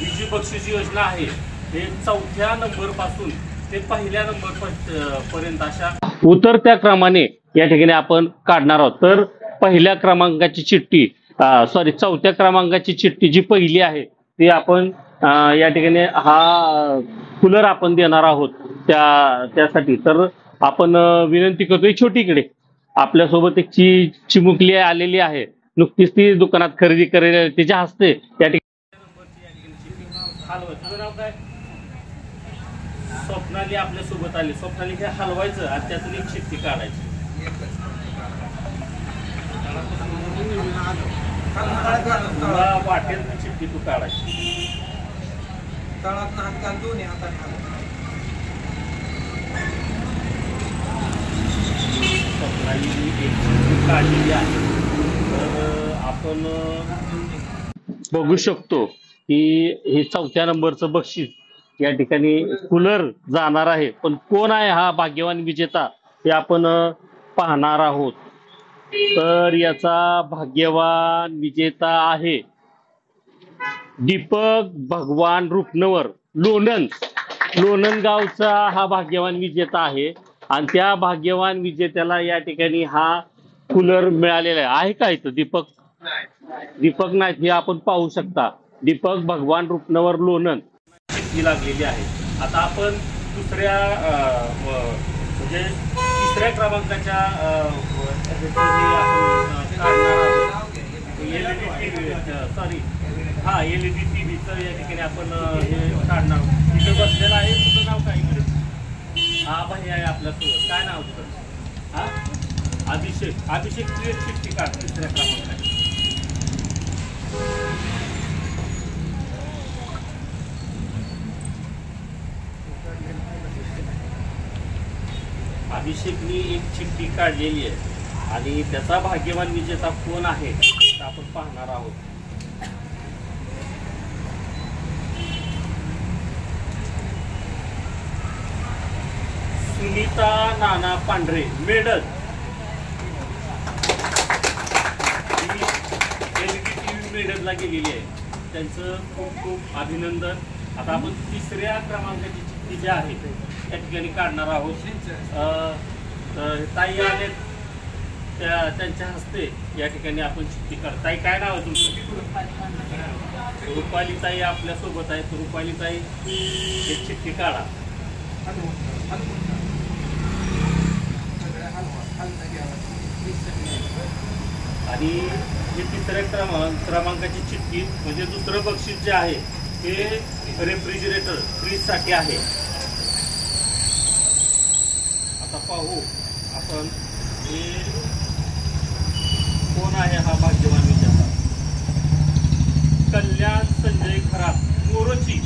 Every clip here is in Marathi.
ही जी बक्षीस योजना आहे हे 4थ्या नंबर पासून ते पहिल्या नंबर पर्यंत अशा उतरत्या क्रमाने या ठिकाणी आपण काढणार आहोत। तर पहिल्या क्रमांकाची चिठ्ठी 4थ्या क्रमांकाची चिठ्ठी जी पहिली आहे ती आपण या ठिकाणी हा कूलर आपण देणार आहोत त्यासाठी। तर आपण विनंती करतोय छोटीकडे आपल्यासोबत एक चिमुकली आलेली आहे, नुकतीच ती दुकानात खरेदी करेल, तिच्या हस्ते या ठिकाणी तुझं नाव काय? स्वप्नाली आपल्या सोबत आली। स्वप्नाली हे हलवायचं आणि त्यातून एक चिठ्ठी काढायची। तुला वाटेल ती चिठ्ठी तू काढायची। स्वप्नाली एक चिठ्ठी काढलेली आहे। तर आपण बघू शकतो की हे 4थ्या नंबरचं बक्षीस या ठिकाणी कूलर जाणार आहे। पण कोण आहे हा भाग्यवान विजेता हे आपण पाहणार आहोत। तर याचा भाग्यवान विजेता आहे दीपक भगवान रुपनवर, लोणंद गावचा हा भाग्यवान विजेता आहे। आणि त्या भाग्यवान विजेत्याला या ठिकाणी हा कूलर मिळालेला आहे का इथं? दीपक नाही, हे आपण पाहू शकता दीपक भगवान रुपनवर लोणंद चिठ्ठी लागलेली आहे। आता आपण दुसऱ्या म्हणजे तिसऱ्या क्रमांकाच्या एलईडी टीव्हीचं या ठिकाणी आपण हे काढणार आहोत। इथे बसलेला आहे, तुझं नाव काय? इकडे हा भाई आहे आपल्यासोबत, काय नाव तुझं? हा अभिषेक तू एक चिठ्ठी काढ तिसऱ्या क्रमांकाची। अभिषेकनी एक चिठ्ठी काढलेली आहे आणि त्याचा भाग्यवान विजेता कोण आहे ते आपण पाहणार आहोत। सुनीता नाना पांढरे मेडल, एलईडी टीव्ही मेडलला गेलेली आहे, त्यांचं खूप खूप अभिनंदन। आता आपण तिसऱ्या क्रमांकाची चिठ्ठी जी आहे त्या ठिकाणी काढणार आहोत। ताई आले, त्यांच्या हस्ते या ठिकाणी आपण चिठ्ठी काढ। ताई काय नाव आहे तुमचं? रुपाली ताई आपल्या सोबत आहे। रुपाली ताई एक चिठ्ठी काढा। आणि हे तिसऱ्या क्रमांकाची चिठ्ठी म्हणजे दुसरं बक्षीस जे आहे ते रेफ्रिजरेटर फ्रीजसाठी आहे। आता पाहू आपण हे कोण आहे हा भाग्यवान विजेता। कल्याण संजय खरात मोरोची,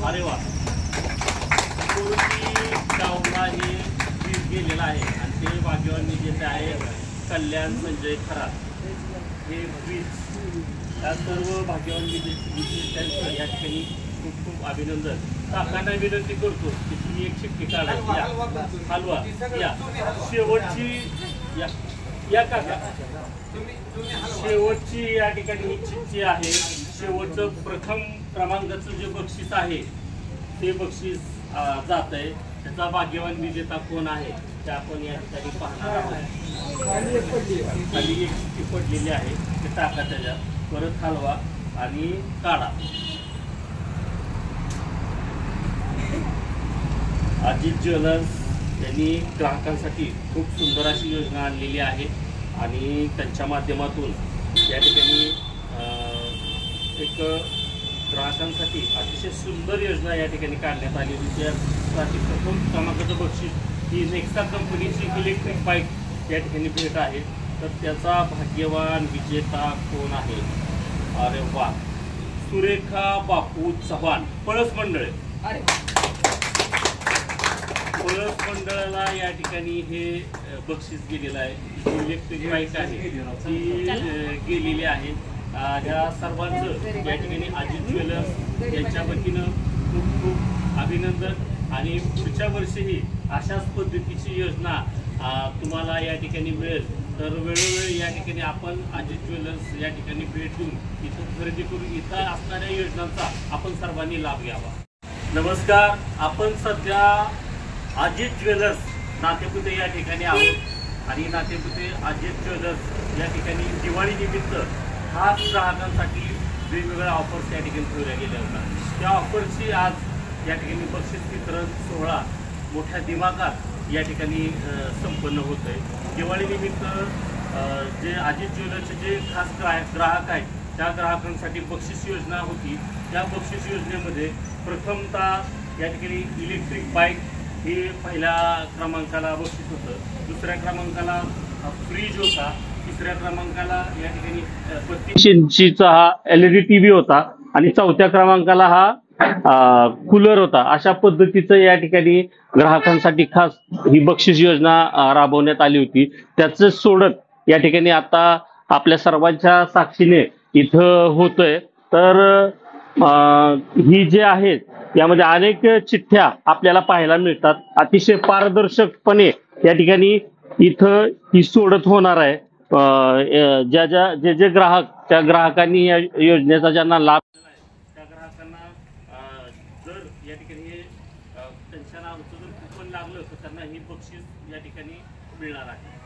अरे वा, मोरोची गावला हे फ्रीज गेलेला आहे आणि ते भाग्यवान विजेते आहे कल्याण संजय खरात। हे फ्रीज या सर्व भाग्यवान विजेत्यांचं या ठिकाणी खूप खूप अभिनंदन। काकांना विनंती करतो की तुम्ही एक चिठ्ठी काढायची, हलवा या शेवटची या काका, शेवटची या ठिकाणी ही चिठ्ठी आहे। शेवटचं प्रथम क्रमांकाचं जे बक्षीस आहे ते बक्षीस जात आहे, त्याचा भाग्यवान विजेता कोण आहे ते आपण या ठिकाणी पाहणार आहोत। खाली एक चिठ्ठी पडलेली आहे, ते टाका त्याच्यात, परत हलवा आणि काढा। अजित ज्वेलर्स यांनी ग्राहकांसाठी खूप सुंदर अशी योजना आणलेली आहे आणि त्यांच्या माध्यमातून या ठिकाणी एक ग्राहकांसाठी अतिशय सुंदर योजना या ठिकाणी काढण्यात आलेली। त्यासाठी प्रथम क्रमांकाचं बक्षीस ही नेक्सा कंपनीची इलेक्ट्रिक बाईक या ठिकाणी भेट आहे। तर त्याचा भाग्यवान विजेता कोण आहे? अरे वा, सुरेखा बापू चव्हाण, पळस मंडळ। पळस मंडळाला या ठिकाणी हे बक्षीस गेलेलं आहे। इलेक्ट्रिक बाईक आहे ती गेलेली आहे। ह्या सर्वांचं या ठिकाणी अजित ज्वेलर्स यांच्या वतीनं खूप खूप अभिनंदन आणि पुढच्या वर्षीही अशाच पद्धतीची योजना तुम्हाला या ठिकाणी मिळेल तर वेळोवेळी या ठिकाणी आपण अजित ज्वेलर्स या ठिकाणी भेट देऊन इथं खरेदी करून इथं असणाऱ्या योजनांचा आपण सर्वांनी लाभ घ्यावा. नमस्कार, आपण सध्या अजित ज्वेलर्स नातेपुते या ठिकाणी आहोत आणि नातेपुते अजित ज्वेलर्स या ठिकाणी दिवाळी निमित्त खास ग्राहकांसाठी वेगवेगळ्या ऑफर्स या ठिकाणी ठेवल्या गेल्या होत्या. त्या ऑफरची आज या ठिकाणी बक्षीस वितरण सोहळा मोठ्या दिमागात या ठिकाणी संपन्न होत आहे. दिवाळीनिमित्त जे अजित ज्वेलर्सचे जे खास ग्राहक आहेत त्या ग्राहकांसाठी बक्षीस योजना होती. त्या बक्षीस योजनेमध्ये प्रथमतः या ठिकाणी इलेक्ट्रिक बाईक ही पहिल्या क्रमांकाला बक्षीस होतं, दुसऱ्या क्रमांकाला फ्रीज होता, तिसऱ्या क्रमांकाला या ठिकाणी 32 इंचीचा हा LED TV होता आणि चौथ्या क्रमांकाला हा कूलर होता. अशा पद्धतीचं या ठिकाणी ग्राहकांसाठी खास ही बक्षीस योजना राबवण्यात आली होती. त्याचं सोडत या ठिकाणी आता आपल्या सर्वांच्या साक्षीने इथं होतंय. तर ही जे आहेत यामध्ये अनेक चिठ्ठ्या आपल्याला पाहायला मिळतात. अतिशय पारदर्शकपणे या ठिकाणी इथं ही सोडत होणार आहे. जे ग्राहक त्या ग्राहकांनी या योजनेचा ज्यांना लाभ दिला आहे त्या ग्राहकांना जर या ठिकाणी त्यांच्या नावाचं जर कुपन लागलं तर त्यांना ही बक्षीस या ठिकाणी मिळणार आहे.